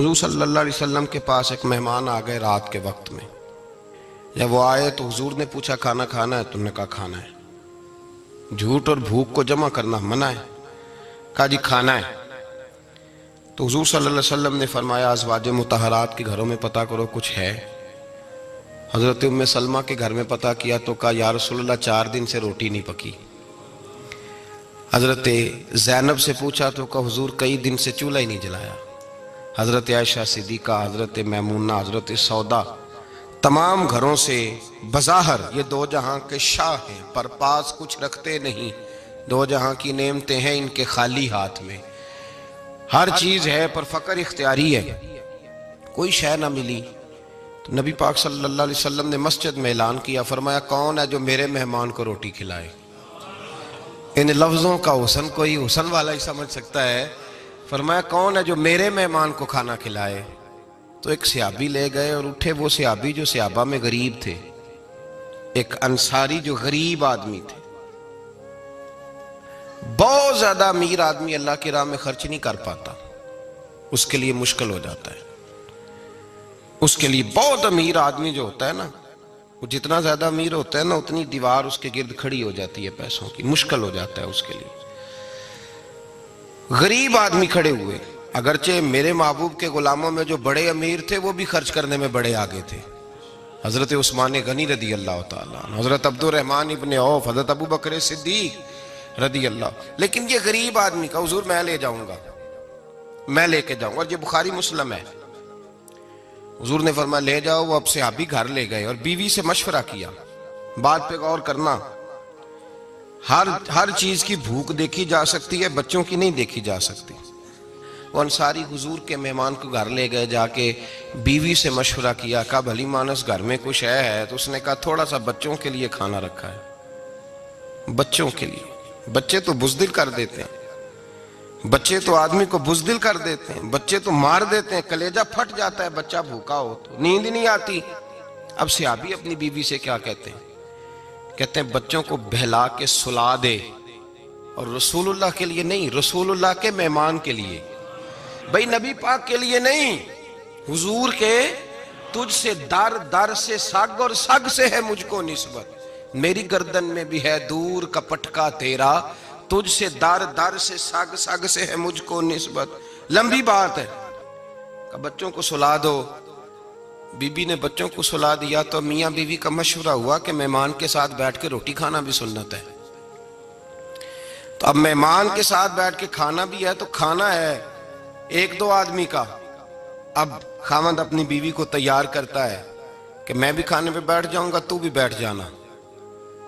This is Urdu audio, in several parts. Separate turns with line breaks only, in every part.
حضور صلی اللہ علیہ وسلم کے پاس ایک مہمان آ گئے رات کے وقت میں. جب وہ آئے تو حضور نے پوچھا کھانا کھانا ہے؟ تم نے کہا کھانا ہے. جھوٹ اور بھوک کو جمع کرنا منع ہے. کہا جی کھانا ہے. تو حضور صلی اللہ علیہ وسلم نے فرمایا ازواج مطہرات کے گھروں میں پتہ کرو کچھ ہے. حضرت ام سلمہ کے گھر میں پتہ کیا تو کہا یا رسول اللہ 4 دن سے روٹی نہیں پکی. حضرت زینب سے پوچھا تو کہا حضور کئی دن سے چولہا ہی نہیں جلایا. حضرت عائشہ صدیقہ، حضرت میمونہ، حضرت سودا، تمام گھروں سے بظاہر یہ 2 جہاں کے شاہ ہیں پر پاس کچھ رکھتے نہیں. 2 جہاں کی نعمتیں ہیں ان کے خالی ہاتھ میں. ہر چیز ہے پر فقر اختیاری ہے. کوئی شے نہ ملی تو نبی پاک صلی اللہ علیہ وسلم نے مسجد میں اعلان کیا، فرمایا کون ہے جو میرے مہمان کو روٹی کھلائے. ان لفظوں کا حسن کوئی حسن والا ہی سمجھ سکتا ہے. فرمایا کون ہے جو میرے مہمان کو کھانا کھلائے. تو ایک صحابی لے گئے اور اٹھے وہ صحابی جو صحابہ میں غریب تھے، ایک انصاری جو غریب آدمی تھے. بہت زیادہ امیر آدمی اللہ کی راہ میں خرچ نہیں کر پاتا، اس کے لیے مشکل ہو جاتا ہے. اس کے لیے بہت امیر آدمی جو ہوتا ہے نا، وہ جتنا زیادہ امیر ہوتا ہے نا اتنی دیوار اس کے گرد کھڑی ہو جاتی ہے پیسوں کی، مشکل ہو جاتا ہے اس کے لیے. غریب آدمی کھڑے ہوئے. اگرچہ میرے محبوب کے غلاموں میں جو بڑے امیر تھے وہ بھی خرچ کرنے میں بڑے آگے تھے. حضرت عثمان غنی رضی اللہ تعالیٰ عنہ، حضرت عبد الرحمن ابن عوف، حضرت ابو بکر صدیق رضی اللہ. لیکن یہ غریب آدمی کا حضور میں لے جاؤں گا، میں لے کے جاؤں گا. اور یہ بخاری مسلم ہے. حضور نے فرمایا لے جاؤ. وہ اب صحابی گھر لے گئے اور بیوی سے مشورہ کیا. بات پہ غور کرنا، ہر چیز کی بھوک دیکھی جا سکتی ہے، بچوں کی نہیں دیکھی جا سکتی. وہ انصاری حضور کے مہمان کو گھر لے گئے، جا کے بیوی سے مشورہ کیا. کہا بھلی مانس گھر میں کچھ ہے؟ تو اس نے کہا تھوڑا سا بچوں کے لیے کھانا رکھا ہے. بچوں کے لیے. بچے تو بزدل کر دیتے ہیں، بچے تو آدمی کو بزدل کر دیتے ہیں، بچے تو مار دیتے ہیں، کلیجہ پھٹ جاتا ہے بچہ بھوکا ہو تو، نیند نہیں آتی. اب صحابی اپنی بیوی سے کیا کہتے ہیں؟ کہتے ہیں بچوں کو بہلا کے سلا دے، اور رسول اللہ کے لیے نہیں، رسول اللہ کے مہمان کے لیے. بھئی نبی پاک کے لیے نہیں، حضور کے. تجھ سے در در سے سگ اور سگ سے ہے مجھ کو نسبت. میری گردن میں بھی ہے دور کا پٹکا تیرا، تجھ سے در در سے سگ سگ سے ہے مجھ کو نسبت. لمبی بات ہے. کہ بچوں کو سلا دو. بی بی نے بچوں کو سلا دیا تو میاں بیوی کا مشورہ ہوا کہ مہمان کے ساتھ بیٹھ کے روٹی کھانا بھی سنت ہے. تو اب مہمان کے ساتھ بیٹھ کے کھانا بھی ہے تو کھانا ہے 1-2 آدمی کا. اب خاوند اپنی بیوی کو تیار کرتا ہے کہ میں بھی کھانے پہ بیٹھ جاؤں گا، تو بھی بیٹھ جانا.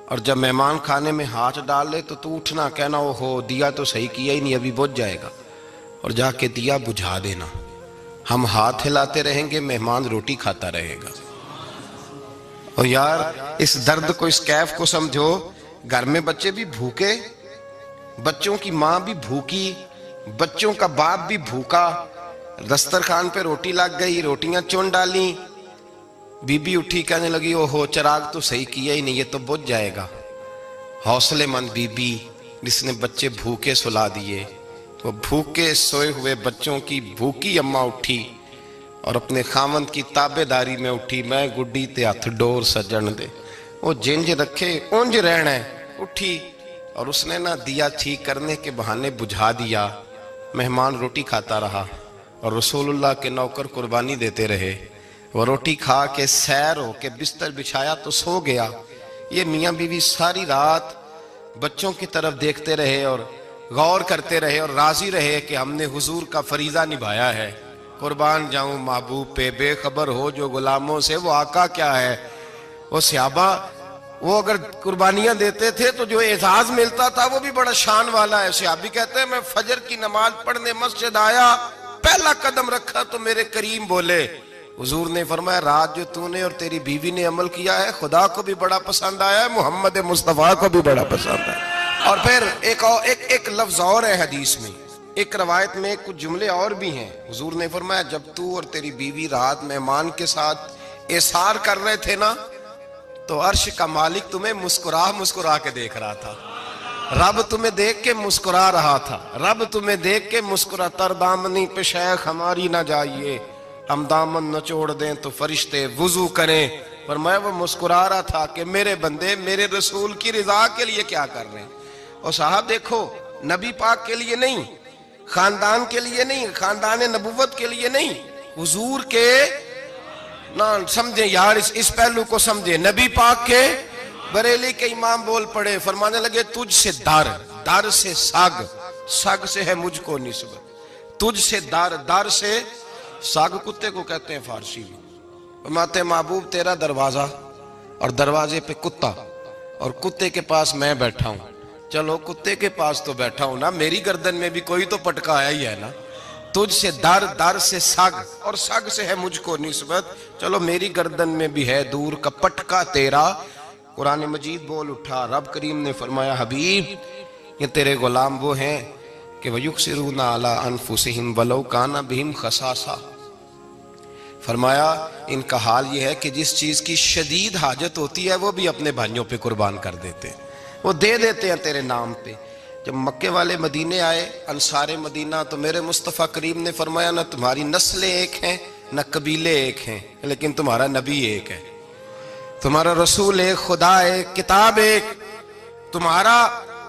اور جب مہمان کھانے میں ہاتھ ڈال لے تو اٹھنا، کہنا او ہو دیا تو صحیح کیا ہی نہیں، ابھی بجھ جائے گا. اور جا کے دیا بجھا دینا. ہم ہاتھ ہلاتے رہیں گے، مہمان روٹی کھاتا رہے گا. اور یار اس درد کو، اس کیف کو سمجھو. گھر میں بچے بھی بھوکے، بچوں کی ماں بھی بھوکی، بچوں کا باپ بھی بھوکا. دسترخوان پہ روٹی لگ گئی، روٹیاں چون ڈالیں. بی بی اٹھی کہنے لگی او ہو چراغ تو صحیح کیا ہی نہیں، یہ تو بجھ جائے گا. حوصلے مند بی بی جس نے بچے بھوکے سلا دیے. وہ بھوکے سوئے ہوئے بچوں کی بھوکی اماں اٹھی اور اپنے خاوند کی تابع داری میں اٹھی. میں گڈی تے ہتھ ڈور سجن دے، وہ جنج رکھے اونج رہنا ہے. اٹھی اور اس نے نہ دیا ٹھیک کرنے کے بہانے بجھا دیا. مہمان روٹی کھاتا رہا اور رسول اللہ کے نوکر قربانی دیتے رہے. وہ روٹی کھا کے سیر ہو کے بستر بچھایا تو سو گیا. یہ میاں بیوی ساری رات بچوں کی طرف دیکھتے رہے اور غور کرتے رہے اور راضی رہے کہ ہم نے حضور کا فریضہ نبھایا ہے. قربان جاؤں محبوب پہ، بے خبر ہو جو غلاموں سے وہ آقا کیا ہے. وہ صحابہ وہ اگر قربانیاں دیتے تھے تو جو اعزاز ملتا تھا وہ بھی بڑا شان والا ہے. صحابی کہتے ہیں میں فجر کی نماز پڑھنے مسجد آیا، پہلا قدم رکھا تو میرے کریم بولے. حضور نے فرمایا رات جو تو نے اور تیری بیوی نے عمل کیا ہے خدا کو بھی بڑا پسند آیا ہے، محمد مصطفیٰ کو بھی بڑا پسند ہے. اور پھر ایک لفظ اور ہے حدیث میں، ایک روایت میں کچھ جملے اور بھی ہیں. حضور نے فرمایا جب تو اور تیری بیوی رات مہمان کے ساتھ ایثار کر رہے تھے نا تو عرش کا مالک تمہیں مسکرا مسکرا کے دیکھ رہا تھا. رب تمہیں دیکھ کے مسکرا رہا تھا، رب تمہیں دیکھ کے مسکرا، تر دامنی پہ شیخ ہماری نہ جائیے، ہم دامن نہ چھوڑ دیں تو فرشتے وضو کریں۔ فرمایا وہ مسکرا رہا تھا کہ میرے بندے میرے رسول کی رضا کے لیے کیا کر رہے ہیں۔ اور صاحب دیکھو، نبی پاک کے لیے نہیں، خاندان کے لیے نہیں، خاندان نبوت کے لیے نہیں، حضور کے نہ سمجھیں یار، اس پہلو کو سمجھیں، نبی پاک کے بریلی کے امام بول پڑے، فرمانے لگے تجھ سے در، در سے سگ، سگ سے ہے مجھ کو نسبت، تجھ سے در، در سے سگ کتے کو کہتے ہیں فارسی میں۔ فرماتے ہیں محبوب تیرا دروازہ اور دروازے پہ کتا اور کتے کے پاس میں بیٹھا ہوں، چلو کتے کے پاس تو بیٹھا ہوں نا، میری گردن میں بھی کوئی تو پٹکا آیا ہی ہے نا، تجھ سے در، در سے سگ اور سگ سے ہے مجھ کو نسبت، چلو میری گردن میں بھی ہے دور کا پٹکا تیرا۔ قرآن مجید بول اٹھا، رب کریم نے فرمایا حبیب یہ تیرے غلام وہ ہیں کہ وَيُقْسِرُونَ عَلَىٰ أَنفُسِهِمْ وَلَوْ كَانَ بِهِمْ خَصَاصَةٌ، فرمایا ان کا حال یہ ہے کہ جس چیز کی شدید حاجت ہوتی ہے وہ بھی اپنے بھائیوں پہ قربان کر دیتے ہیں، وہ دے دیتے ہیں تیرے نام پہ۔ جب مکے والے مدینے آئے انصار مدینہ تو میرے مصطفیٰ کریم نے فرمایا نہ تمہاری نسلیں ایک ہیں نہ قبیلے ایک ہیں، لیکن تمہارا نبی ایک ہے، تمہارا رسول ایک، خدا ایک، کتاب ایک، تمہارا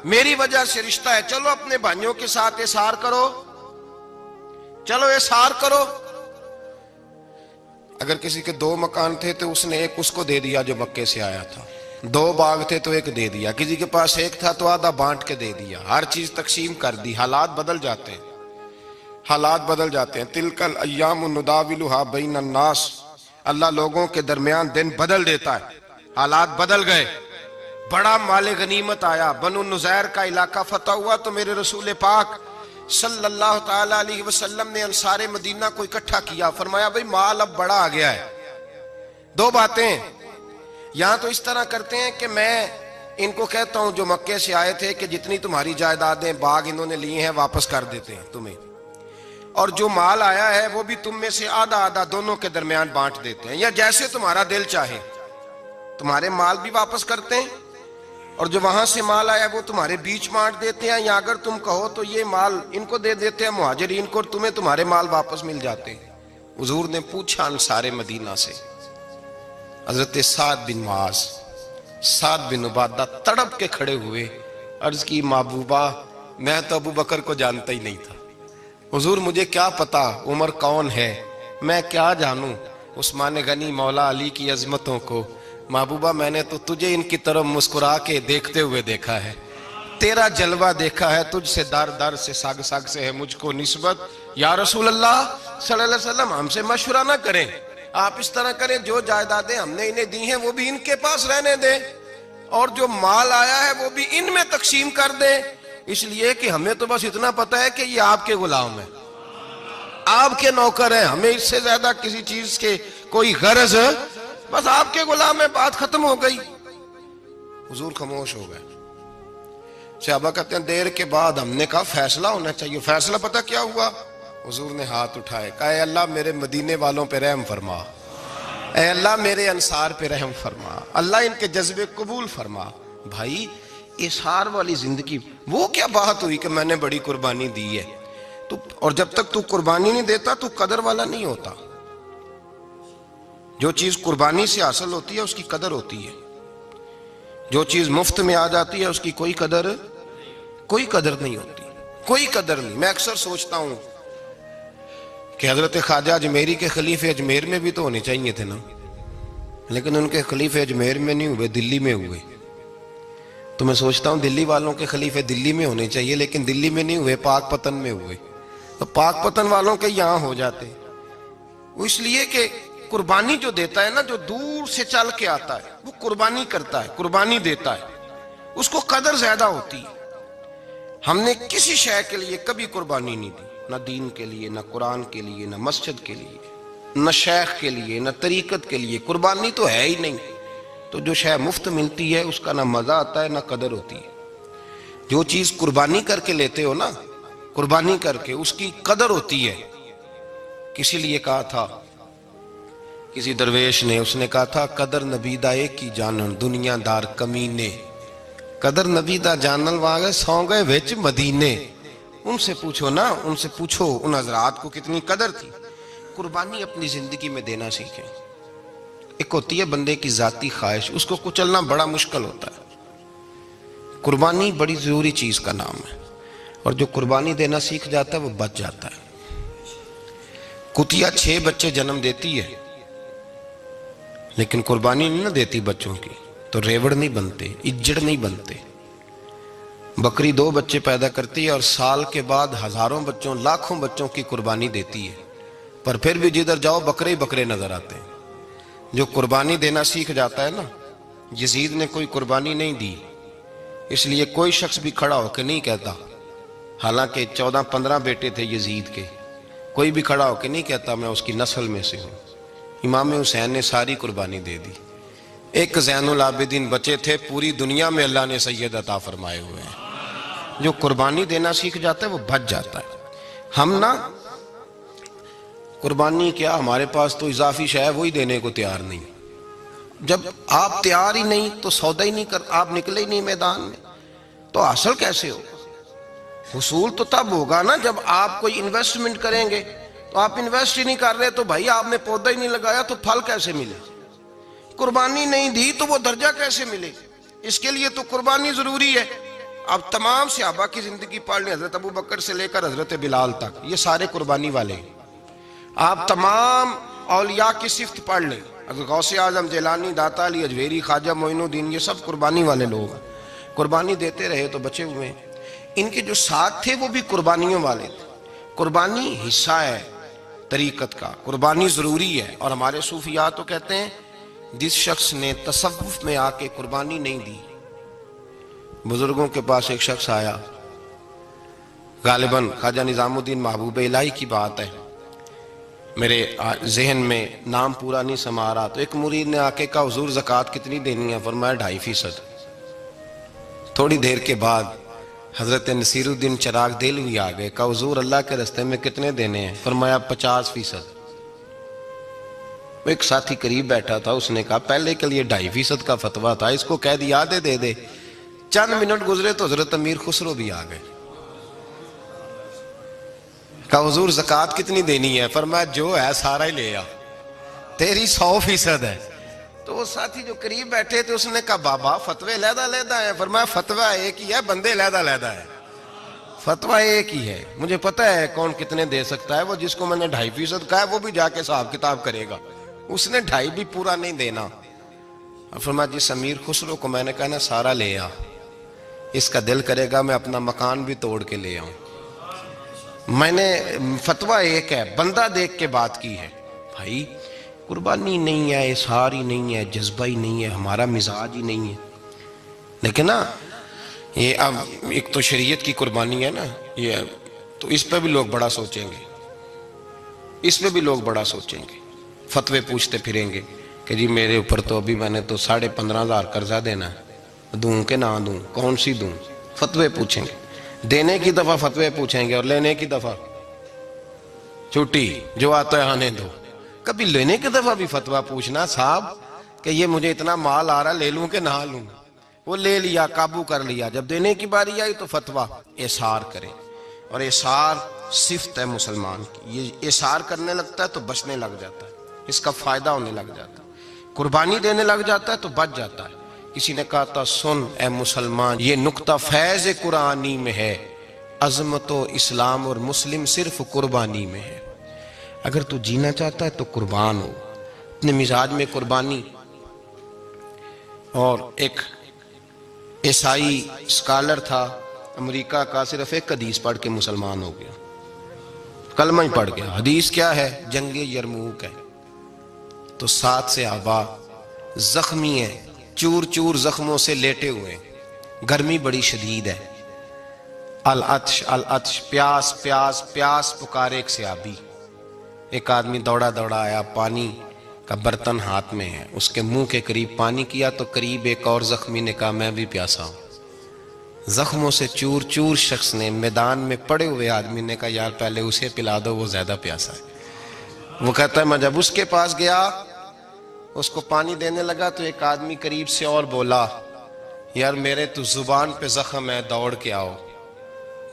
میری وجہ سے رشتہ ہے، چلو اپنے بھائیوں کے ساتھ احسار کرو، چلو احسار کرو۔ اگر کسی کے 2 مکان تھے تو اس نے ایک اس کو دے دیا جو مکے سے آیا تھا، 2 باغ تھے تو ایک دے دیا، کسی کے پاس ایک تھا تو آدھا بانٹ کے دے دیا، ہر چیز تقسیم کر دی۔ حالات بدل جاتے ہیں، حالات بدل جاتے ہیں، تلک الایام نداولها بین الناس، اللہ لوگوں کے درمیان دن بدل دیتا ہے، حالات بدل گئے، بڑا مال غنیمت آیا، بنو نزیر کا علاقہ فتح ہوا تو میرے رسول پاک صلی اللہ تعالیٰ علیہ وسلم نے انصار مدینہ کو اکٹھا کیا، فرمایا بھئی مال اب بڑا آ گیا ہے۔ 2 باتیں، یہاں تو اس طرح کرتے ہیں کہ میں ان کو کہتا ہوں جو مکے سے آئے تھے کہ جتنی تمہاری جائیدادیں باغ انہوں نے لیے ہیں واپس کر دیتے ہیں تمہیں، اور جو مال آیا ہے وہ بھی تم میں سے آدھا آدھا دونوں کے درمیان بانٹ دیتے ہیں، یا جیسے تمہارا دل چاہے، تمہارے مال بھی واپس کرتے ہیں اور جو وہاں سے مال آیا وہ تمہارے بیچ بانٹ دیتے ہیں، یا اگر تم کہو تو یہ مال ان کو دے دیتے ہیں مہاجرین کو اور تمہیں تمہارے مال واپس مل جاتے ہیں۔ حضور نے پوچھا انصار مدینہ سے، حضرت سعد بن معاذ، سعد بن عبادہ تڑپ کے کھڑے ہوئے، عرض کی محبوبہ میں تو ابو بکر کو جانتا ہی نہیں تھا، حضور مجھے کیا پتا عمر کون ہے، میں کیا جانوں عثمان غنی مولا علی کی عظمتوں کو، محبوبہ میں نے تو تجھے ان کی طرف مسکرا کے دیکھتے ہوئے دیکھا ہے، تیرا جلوہ دیکھا ہے، تجھ سے در در سے سگ سگ سے ہے مجھ کو نسبت۔ یا رسول اللہ صلی اللہ علیہ وسلم ہم سے مشورہ نہ کریں، آپ اس طرح کریں جو جائیدادیں ہم نے انہیں دی ہیں وہ بھی ان کے پاس رہنے دیں اور جو مال آیا ہے وہ بھی ان میں تقسیم کر دیں، اس لیے کہ ہمیں تو بس اتنا پتا ہے کہ یہ آپ کے غلام ہیں، آپ کے نوکر ہیں، ہمیں اس سے زیادہ کسی چیز کے کوئی غرض، بس آپ کے غلام ہے، بات ختم ہو گئی۔ حضور خاموش ہو گئے۔ صحابہ کہتے ہیں دیر کے بعد ہم نے کہا فیصلہ ہونا چاہیے، فیصلہ پتہ کیا ہوا؟ حضور نے ہاتھ اٹھائے، کہا اے اللہ میرے مدینے والوں پہ رحم فرما، اے اللہ میرے انصار پہ رحم فرما، اللہ ان کے جذبے قبول فرما۔ بھائی احسار والی زندگی، وہ کیا بات ہوئی کہ میں نے بڑی قربانی دی ہے، اور جب تک تو قربانی نہیں دیتا تو قدر والا نہیں ہوتا۔ جو چیز قربانی سے حاصل ہوتی ہے اس کی قدر ہوتی ہے، جو چیز مفت میں آ جاتی ہے اس کی کوئی قدر نہیں ہوتی، کوئی قدر نہیں۔ میں اکثر سوچتا ہوں کہ حضرت خواجہ اجمیری کے خلیفے اجمیر میں بھی تو ہونے چاہیے تھے نا، لیکن ان کے خلیفے اجمیر میں نہیں ہوئے، دلی میں ہوئے۔ تو میں سوچتا ہوں دلی والوں کے خلیفے دلی میں ہونے چاہیے، لیکن دلی میں نہیں ہوئے، پاک پتن میں ہوئے۔ تو پاک پتن والوں کے یہاں ہو جاتے، وہ اس لیے کہ قربانی جو دیتا ہے نا، جو دور سے چل کے آتا ہے وہ قربانی کرتا ہے، قربانی دیتا ہے، اس کو قدر زیادہ ہوتی ہے۔ ہم نے کسی شے کے لیے کبھی قربانی نہیں دی، نہ دین کے لیے، نہ قرآن کے لیے، نہ مسجد کے لیے، نہ شیخ کے لیے، نہ طریقت کے لیے، قربانی تو ہے ہی نہیں۔ تو جو شے مفت ملتی ہے اس کا نہ مزہ آتا ہے نہ قدر ہوتی ہے۔ جو چیز قربانی کر کے لیتے ہو نا، قربانی کر کے، اس کی قدر ہوتی ہے۔ کسی لیے کہا تھا کسی درویش نے، اس نے کہا تھا قدر نبیدہ ایک کی جانن، دنیا دار کمینے، قدر نبی دا جانل واگے سو گئے ویچ مدینے. ان سے پوچھو نا، ان سے پوچھو ان حضرات کو کتنی قدر تھی. قربانی اپنی زندگی میں دینا سیکھیں. ایک ہوتی ہے بندے کی ذاتی خواہش، اس کو کچلنا بڑا مشکل ہوتا ہے. قربانی بڑی ضروری چیز کا نام ہے، اور جو قربانی دینا سیکھ جاتا ہے وہ بچ جاتا ہے. کتیا 6 بچے جنم دیتی ہے لیکن قربانی نہیں نہ دیتی بچوں کی، تو ریوڑ نہیں بنتے، اجڑ نہیں بنتے. بکری 2 بچے پیدا کرتی ہے اور سال کے بعد ہزاروں بچوں، لاکھوں بچوں کی قربانی دیتی ہے، پر پھر بھی جدھر جاؤ بکرے ہی بکرے نظر آتے ہیں. جو قربانی دینا سیکھ جاتا ہے نا، یزید نے کوئی قربانی نہیں دی، اس لیے کوئی شخص بھی کھڑا ہو کے نہیں کہتا، حالانکہ 14-15 بیٹے تھے یزید کے، کوئی بھی کھڑا ہو کے نہیں کہتا میں اس کی نسل میں سے ہوں. امام حسین نے ساری قربانی دے دی. ایک زین العابدین بچے تھے، پوری دنیا میں اللہ نے سید عطا فرمائے ہوئے ہیں. جو قربانی دینا سیکھ جاتا ہے وہ بچ جاتا ہے. ہم نا قربانی کیا، ہمارے پاس تو اضافی شے ہے وہی دینے کو تیار نہیں. جب آپ تیار ہی نہیں تو سودا ہی نہیں کر، آپ نکلے ہی نہیں میدان میں تو حاصل کیسے ہو؟ حصول تو تب ہوگا نا جب آپ کوئی انویسٹمنٹ کریں گے. تو آپ انویسٹ ہی نہیں کر رہے تو بھائی آپ نے پودا ہی نہیں لگایا تو پھل کیسے ملے؟ قربانی نہیں دی تو وہ درجہ کیسے ملے؟ اس کے لیے تو قربانی ضروری ہے. اب تمام صحابہ کی زندگی پڑھ لیں، حضرت ابو بکر سے لے کر حضرت بلال تک، یہ سارے قربانی والے ہیں. آپ تمام اولیاء کی صفت پڑھ لیں، غوث اعظم، جیلانی، داتا علی اجویری، خواجہ معین الدین، یہ سب قربانی والے لوگ ہیں. قربانی دیتے رہے تو بچے ہوئے ہیں. ان کے جو ساتھ تھے وہ بھی قربانیوں والے تھے. قربانی حصہ ہے طریقت کا، قربانی ضروری ہے. اور ہمارے صوفیاء تو کہتے ہیں جس شخص نے تصوف میں آ کے قربانی نہیں دی. بزرگوں کے پاس ایک شخص آیا، غالباً خواجہ نظام الدین محبوب الہی کی بات ہے، میرے ذہن میں نام پورا نہیں سما رہا. تو ایک مرید نے آ کے کہا حضور زکوٰۃ کتنی دینی ہے؟ فرمایا 2.5%. تھوڑی دیر کے بعد حضرت نصیر الدین چراغ دہلوی آ گئے، کہا حضور اللہ کے راستے میں کتنے دینے ہیں؟ فرمایا 50%. ایک ساتھی قریب بیٹھا تھا، اس نے کہا پہلے کے لیے 2.5% کا فتویٰ تھا، اس کو کہہ دیا دے دے. چند منٹ گزرے تو حضرت امیر خسرو بھی آ گئے، کہا حضور زکوٰۃ کتنی دینی ہے؟ فرمایا جو ہے سارا ہی لے آ، تیری 100% ہے. تو وہ ساتھی جو قریب بیٹھے تھے اس نے کہا بابا فتوے علیحدہ علیحدہ ہیں. فرمایا فتویٰ ایک ہی ہے، بندے علیحدہ علیحدہ ہے. فتویٰ ایک ہی ہے، مجھے پتہ ہے کون کتنے دے سکتا ہے. وہ جس کو میں نے 2.5% کہا ہے وہ بھی جا کے حساب کتاب کرے گا، اس نے 2.5 بھی پورا نہیں دینا. فرمایا جس امیر خسرو کو میں نے کہا نا سارا لے آ، اس کا دل کرے گا میں اپنا مکان بھی توڑ کے لے آؤں. میں نے فتویٰ ایک ہے، بندہ دیکھ کے بات کی ہے. بھائی قربانی نہیں ہے، اظہار ہی نہیں ہے، جذبہ ہی نہیں ہے، ہمارا مزاج ہی نہیں ہے. لیکن نا یہ اب ایک تو شریعت کی قربانی ہے نا، یہ تو اس پہ بھی لوگ بڑا سوچیں گے، اس پہ بھی لوگ بڑا سوچیں گے. فتوے پوچھتے پھریں گے کہ جی میرے اوپر تو ابھی میں نے تو 15,500 قرضہ دینا ہے، دوں کہ نہ دوں، کون سی دوں؟ فتوے پوچھیں گے. دینے کی دفعہ فتوے پوچھیں گے اور لینے کی دفعہ چھٹی، جو آتا ہے آنے دو. کبھی لینے کی دفعہ بھی فتویٰ پوچھنا صاحب کہ یہ مجھے اتنا مال آ رہا لے لوں کہ نہ لوں. وہ لے لیا، قابو کر لیا. جب دینے کی باری آئی تو فتویٰ احصار کرے. اور احصار صفت ہے مسلمان کی، یہ احصار کرنے لگتا ہے تو بچنے لگ جاتا ہے، اس کا فائدہ ہونے لگ جاتا ہے. قربانی دینے لگ جاتا ہے تو بچ جاتا ہے. کسی نے کہا تھا سن اے مسلمان، یہ نکتہ فیض قرآنی میں ہے، عظمت و اسلام اور مسلم صرف قربانی میں ہے. اگر تو جینا چاہتا ہے تو قربان ہو، اپنے مزاج میں قربانی. اور ایک عیسائی اسکالر تھا امریکہ کا، صرف ایک حدیث پڑھ کے مسلمان ہو گیا، کلمہ ہی پڑھ گیا. حدیث کیا ہے؟ جنگ یرموک ہے. تو 7 صحابہ زخمی ہیں، چور چور زخموں سے لیٹے ہوئے، گرمی بڑی شدید ہے. العطش العطش، پیاس پیاس پیاس پکارے ایک صحابی. ایک آدمی دوڑا دوڑا آیا، پانی کا برتن ہاتھ میں ہے، اس کے منہ کے قریب پانی کیا تو قریب ایک اور زخمی نے کہا میں بھی پیاسا ہوں. زخموں سے چور چور شخص نے، میدان میں پڑے ہوئے آدمی نے کہا یار پہلے اسے پلا دو، وہ زیادہ پیاسا ہے. وہ کہتا ہے میں جب اس کے پاس گیا، اس کو پانی دینے لگا تو ایک آدمی قریب سے اور بولا یار میرے تو زبان پہ زخم ہے، دوڑ کے آؤ،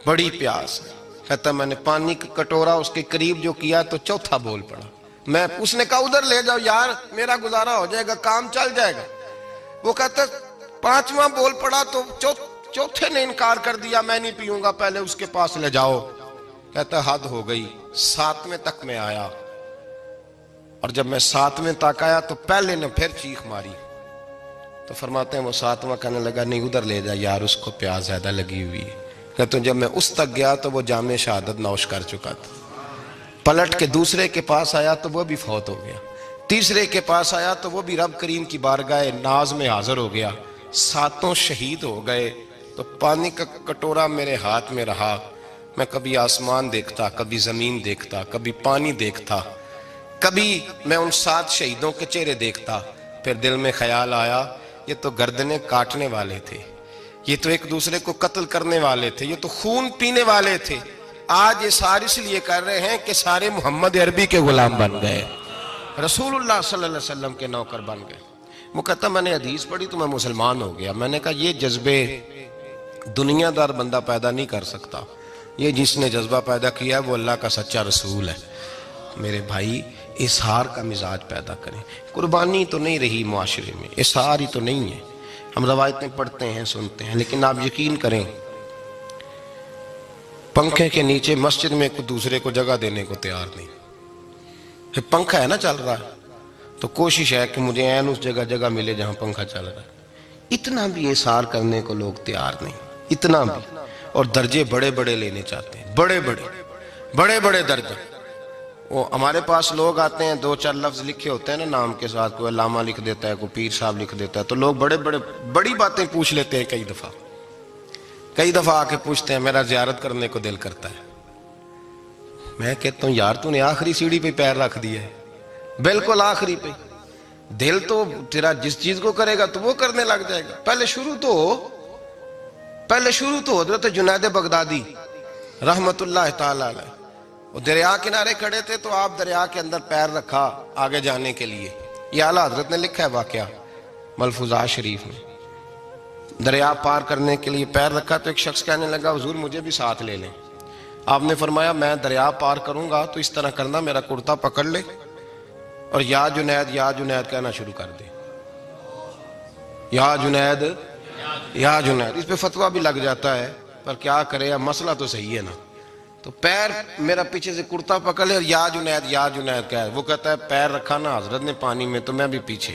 بڑی پیاس ہے۔ کہتا میں نے پانی کا کٹورا اس کے قریب جو کیا تو چوتھا بول پڑا۔ اس نے کہا ادھر لے جاؤ یار، میرا گزارا ہو جائے گا، کام چل جائے گا۔ وہ کہتا پانچواں بول پڑا تو چوتھے نے انکار کر دیا، میں نہیں پیوں گا، پہلے اس کے پاس لے جاؤ۔ کہتا حد ہو گئی۔ ساتویں تک میں آیا، اور جب میں ساتویں تک آیا تو پہلے نے پھر چیخ ماری۔ تو فرماتے ہیں وہ ساتواں کہنے لگا نہیں ادھر لے جا یار، اس کو پیاس زیادہ لگی ہوئی ہے۔ کہتے ہیں جب میں اس تک گیا تو وہ جام شہادت نوش کر چکا تھا۔ پلٹ کے دوسرے کے پاس آیا تو وہ بھی فوت ہو گیا۔ تیسرے کے پاس آیا تو وہ بھی رب کریم کی بارگاہ ناز میں حاضر ہو گیا۔ ساتوں شہید ہو گئے۔ تو پانی کا کٹورا میرے ہاتھ میں رہا، میں کبھی آسمان دیکھتا، کبھی زمین دیکھتا، کبھی پانی دیکھتا، کبھی میں ان 7 شہیدوں کے چہرے دیکھتا۔ پھر دل میں خیال آیا یہ تو گردنیں کاٹنے والے تھے، یہ تو ایک دوسرے کو قتل کرنے والے تھے، یہ تو خون پینے والے تھے۔ آج یہ سارے اس لیے کر رہے ہیں کہ سارے محمد عربی کے غلام بن گئے، رسول اللہ صلی اللہ علیہ وسلم کے نوکر بن گئے۔ وہ کہتا میں نے حدیث پڑھی تو میں مسلمان ہو گیا۔ میں نے کہا یہ جذبے دنیا دار بندہ پیدا نہیں کر سکتا، یہ جس نے جذبہ پیدا کیا ہے وہ اللہ کا سچا رسول ہے۔ میرے بھائی اظہار کا مزاج پیدا کریں۔ قربانی تو نہیں رہی معاشرے میں، اظہار ہی تو نہیں ہے۔ ہم روایتیں پڑھتے ہیں، سنتے ہیں، لیکن آپ یقین کریں پنکھے کے نیچے مسجد میں کوئی دوسرے کو جگہ دینے کو تیار نہیں۔ پھر پنکھا ہے نا چل رہا ہے تو کوشش ہے کہ مجھے عین اس جگہ ملے جہاں پنکھا چل رہا ہے۔ اتنا بھی اظہار کرنے کو لوگ تیار نہیں، اتنا بھی۔ اور درجے بڑے بڑے لینے چاہتے ہیں، بڑے بڑے درجے۔ وہ ہمارے پاس لوگ آتے ہیں، 2-4 لفظ لکھے ہوتے ہیں نا نام کے ساتھ، کوئی علامہ لکھ دیتا ہے، کوئی پیر صاحب لکھ دیتا ہے، تو لوگ بڑی باتیں پوچھ لیتے ہیں۔ کئی دفعہ آ کے پوچھتے ہیں میرا زیارت کرنے کو دل کرتا ہے۔ میں کہتا ہوں یار تو نے آخری سیڑھی پہ پیر رکھ دیا ہے، بالکل آخری پہ۔ دل تو تیرا جس چیز کو کرے گا تو وہ کرنے لگ جائے گا۔ پہلے شروع تو حضرت جنید بغدادی رحمت اللہ تعالی علیہ، وہ دریا کنارے کھڑے تھے تو آپ دریا کے اندر پیر رکھا آگے جانے کے لیے۔ یہ اعلیٰ حضرت نے لکھا ہے واقعہ ملفوظات شریف میں۔ دریا پار کرنے کے لیے پیر رکھا تو ایک شخص کہنے لگا حضور مجھے بھی ساتھ لے لیں۔ آپ نے فرمایا میں دریا پار کروں گا تو اس طرح کرنا، میرا کرتا پکڑ لے اور یا جنید یا جنید کہنا شروع کر دے۔ یا جنید یا جنید، اس پہ فتویٰ بھی لگ جاتا ہے، پر کیا کرے، مسئلہ تو صحیح ہے نا۔ تو پیر میرا پیچھے سے کرتا پکڑ لے اور یا جنید کہہ، وہ کہتا ہے پیر رکھا نا حضرت نے پانی میں تو میں بھی پیچھے۔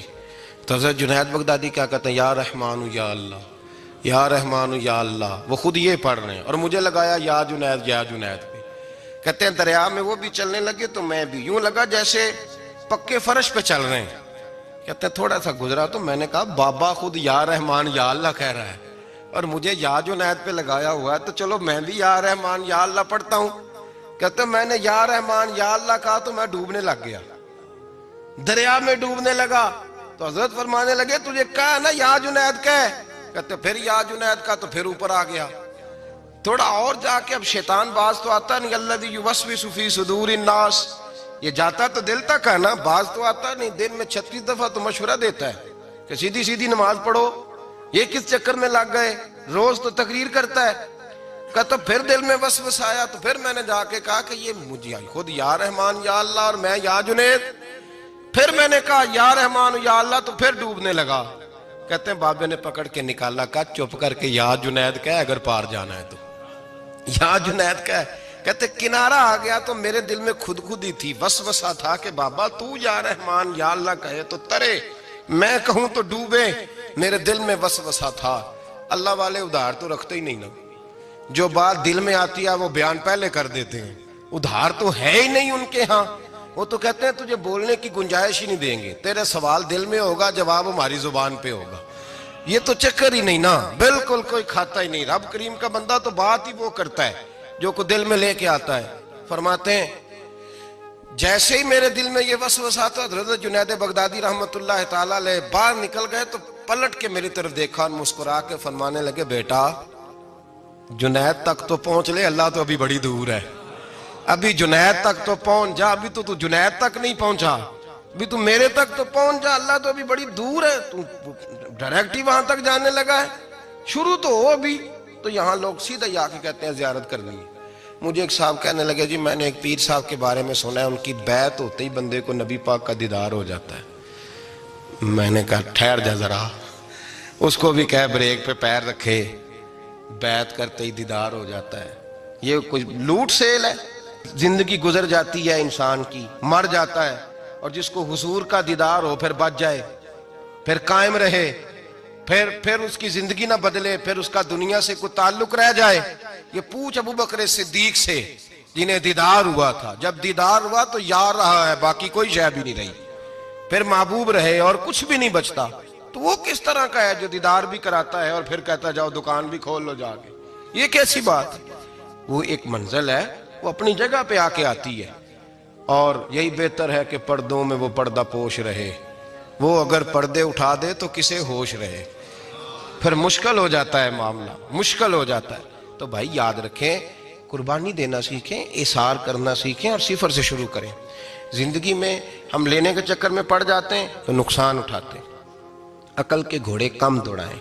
تو حضرت جنید بغدادی کیا کہتے ہیں یا رحمان یا اللہ، یا رحمان یا اللہ، وہ خود یہ پڑھ رہے ہیں اور مجھے لگایا یا جنید پہ۔ کہتے ہیں دریا میں وہ بھی چلنے لگے تو میں بھی، یوں لگا جیسے پکے فرش پہ چل رہے ہیں۔ کہتے ہیں تھوڑا سا گزرا تو میں نے کہا بابا خود یا رحمان یا اللہ کہہ رہا ہے اور مجھے یا جنید پہ لگایا ہوا ہے، تو چلو میں بھی یا رحمان یا اللہ پڑھتا ہوں۔ کہتے ہیں میں نے یا رحمان یا اللہ کہا تو میں ڈوبنے لگ گیا، دریا میں ڈوبنے لگا۔ تو حضرت فرمانے لگے تجھے کہا نا یا جنید کہہ، کہتے پھر یا جنید کا تو پھر اوپر آ گیا۔ تھوڑا اور جا کے اب شیطان باز تو آتا نہیں، الذی یوسوس فی صدور الناس، یہ جاتا تو دل تک ہے نا، باز تو آتا نہیں۔ دن میں 36 دفعہ تو مشورہ دیتا ہے کہ سیدھی نماز پڑھو، یہ کس چکر میں لگ گئے، روز تو تقریر کرتا ہے۔ کہتا پھر دل میں وسوسہ آیا تو پھر میں نے جا کے کہا کہ یہ مجھے خود یا رحمان یا اللہ اور میں یا جنید، پھر میں نے کہا یا رحمان یا اللہ تو پھر ڈوبنے لگا۔ کہتے ہیں بابے نے پکڑ کے نکالا، کہا چپ کر کے یا جنید کہہ اگر پار جانا ہے تو، یا جنید کہہ۔ کہتے کنارہ آ گیا تو میرے دل میں خودی تھی، وسوسہ تھا کہ بابا تو یا رحمان یا اللہ کہے تو ترے، میں کہوں تو ڈوبے، میرے دل میں وسوسہ تھا۔ اللہ والے ادھار تو رکھتے ہی نہیں نا، جو بات دل میں آتی ہے وہ بیان پہلے کر دیتے ہیں، ادھار تو ہے ہی نہیں ان کے ہاں۔ وہ تو کہتے ہیں تجھے بولنے کی گنجائش ہی نہیں دیں گے، تیرے سوال دل میں ہوگا جواب ہماری زبان پہ ہوگا، یہ تو چکر ہی نہیں نا، بالکل کوئی کھاتا ہی نہیں۔ رب کریم کا بندہ تو بات ہی وہ کرتا ہے جو کو دل میں لے کے آتا ہے۔ فرماتے ہیں جیسے ہی میرے دل میں یہ وسوسہ تھا، حضرت جنید بغدادی رحمت اللہ تعالی علیہ باہر نکل گئے تو پلٹ کے میری طرف دیکھا اور مسکرا کے فرمانے لگے بیٹا جنید تک تو پہنچ لے، اللہ تو ابھی بڑی دور ہے، ابھی جنید تک تو پہنچ جا، ابھی تو جنید تک نہیں پہنچا، ابھی تو میرے تک تو پہنچ جا، اللہ تو ابھی بڑی دور ہے، تو ڈائریکٹ ہی وہاں تک جانے لگا ہے۔ شروع تو ہو ابھی، تو یہاں لوگ سیدھا ہی آ کے کہتے ہیں زیارت کرنی ہے۔ مجھے ایک صاحب کہنے لگے جی میں نے ایک پیر صاحب کے بارے میں سنا ہے ان کی بیعت ہوتے ہی بندے کو نبی پاک کا دیدار ہو جاتا ہے۔ میں نے کہا ٹھہر جا ذرا، اس کو بھی کہہ بریک پہ پیر رکھے، بیعت کرتے ہی دیدار ہو جاتا ہے؟ یہ کوئی لوٹ سیل ہے؟ زندگی گزر جاتی ہے انسان کی، مر جاتا ہے، اور جس کو حضور کا دیدار ہو پھر بچ جائے، پھر قائم رہے، پھر اس کی زندگی نہ بدلے، پھر اس کا دنیا سے کوئی تعلق رہ جائے۔ یہ پوچھ ابو بکر صدیق سے جنہیں دیدار ہوا تھا، جب دیدار ہوا تو یار رہا ہے، باقی کوئی شے بھی نہیں رہی، پھر محبوب رہے اور کچھ بھی نہیں بچتا۔ تو وہ کس طرح کا ہے جو دیدار بھی کراتا ہے اور پھر کہتا جاؤ دکان بھی کھول لو جا کے؟ یہ کیسی بات؟ وہ ایک منزل ہے، وہ اپنی جگہ پہ آ کے آتی ہے، اور یہی بہتر ہے کہ پردوں میں وہ پردہ پوش رہے۔ وہ اگر پردے اٹھا دے تو کسے ہوش رہے؟ پھر مشکل ہو جاتا ہے معاملہ، مشکل ہو جاتا ہے۔ تو بھائی یاد رکھیں، قربانی دینا سیکھیں، اثار کرنا سیکھیں، اور صفر سے شروع کریں۔ زندگی میں ہم لینے کے چکر میں پڑ جاتے ہیں تو نقصان اٹھاتے ہیں۔ عقل کے گھوڑے کم دوڑائیں،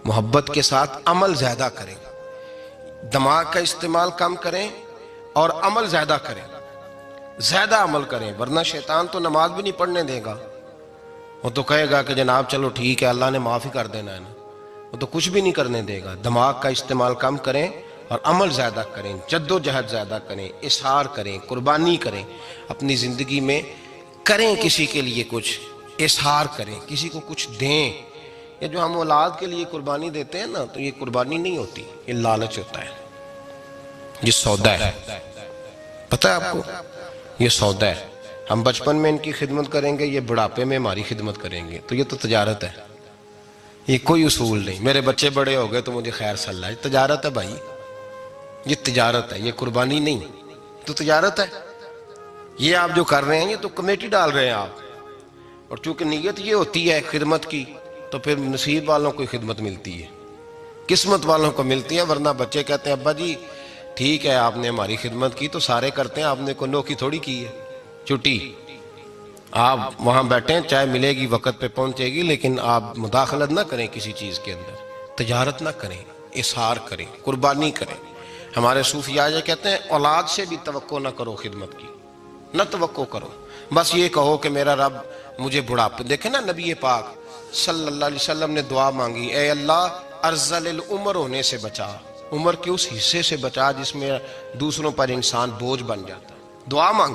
محبت کے ساتھ عمل زیادہ کریں، دماغ کا استعمال کم کریں اور عمل زیادہ کریں، زیادہ عمل کریں، ورنہ شیطان تو نماز بھی نہیں پڑھنے دے گا۔ وہ تو کہے گا کہ جناب چلو ٹھیک ہے، اللہ نے معاف ہی کر دینا ہے نا، وہ تو کچھ بھی نہیں کرنے دے گا۔ دماغ کا استعمال کم کریں اور عمل زیادہ کریں، جد و جہد زیادہ کریں، اظہار کریں، قربانی کریں، اپنی زندگی میں کریں، کسی کے لیے کچھ اظہار کریں، کسی کو کچھ دیں۔ یہ جو ہم اولاد کے لیے قربانی دیتے ہیں نا، تو یہ قربانی نہیں ہوتی، یہ لالچ ہوتا ہے، یہ سودا ہے۔ پتہ ہے آپ کو، یہ سودا ہے۔ ہم بچپن میں ان کی خدمت کریں گے، یہ بڑھاپے میں ہماری خدمت کریں گے، تو یہ تو تجارت ہے، یہ کوئی اصول نہیں۔ میرے بچے بڑے ہو گئے تو مجھے خیر صلی اللہ، یہ تجارت ہے بھائی، یہ تجارت ہے، یہ قربانی نہیں، تو تجارت ہے۔ یہ آپ جو کر رہے ہیں یہ تو کمیٹی ڈال رہے ہیں آپ، اور چونکہ نیت یہ ہوتی ہے خدمت کی، تو پھر نصیب والوں کو خدمت ملتی ہے، قسمت والوں کو ملتی ہے۔ ورنہ بچے کہتے ہیں ابا جی ٹھیک ہے آپ نے ہماری خدمت کی، تو سارے کرتے ہیں، آپ نے کو نوکی تھوڑی کی ہے، چھٹی آپ وہاں بیٹھیں، چائے ملے گی وقت پہ پہنچے گی، لیکن آپ مداخلت نہ کریں کسی چیز کے اندر، تجارت نہ کریں، اظہار کریں، قربانی کریں۔ ہمارے صوفیاء یہ کہتے ہیں اولاد سے بھی توقع نہ کرو خدمت کی، نہ توقع کرو، بس یہ کہو کہ میرا رب مجھے بڑھاپے۔ دیکھیں نا نبی پاک صلی اللہ علیہ وسلم نے دعا مانگی، اے اللہ ارذل العمر ہونے سے بچا، عمر کے اس حصے سے بچا جس میں دوسروں پر انسان بوجھ بن جاتا ہے، دعا مانگ۔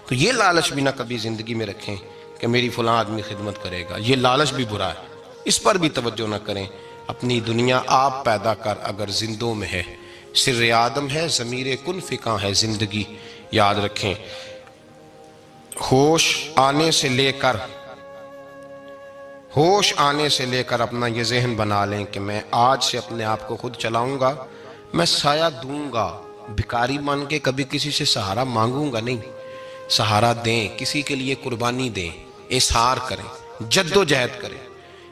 تو یہ لالچ بھی نہ کبھی زندگی میں رکھیں کہ میری فلاں آدمی خدمت کرے گا، یہ لالچ بھی برا ہے، اس پر بھی توجہ نہ کریں۔ اپنی دنیا آپ پیدا کر اگر زندوں میں ہے، سر آدم ہے، ضمیر کن فکاں ہے زندگی، یاد رکھیں۔ ہوش آنے سے لے کر اپنا یہ ذہن بنا لیں کہ میں آج سے اپنے آپ کو خود چلاؤں گا، میں سایہ دوں گا، بھکاری بن کے کبھی کسی سے سہارا مانگوں گا نہیں، سہارا دیں، کسی کے لیے قربانی دیں، اظہار کریں، جد و جہد کریں۔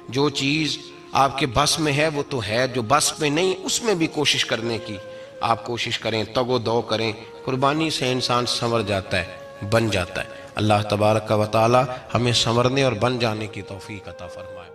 جو چیز آپ کے بس میں ہے وہ تو ہے، جو بس میں نہیں اس میں بھی کوشش کرنے کی آپ کوشش کریں، تگ و دو کریں۔ قربانی سے انسان سنور جاتا ہے، بن جاتا ہے۔ اللہ تبارک و تعالی ہمیں سنورنے اور بن جانے کی توفیق عطا فرمائے۔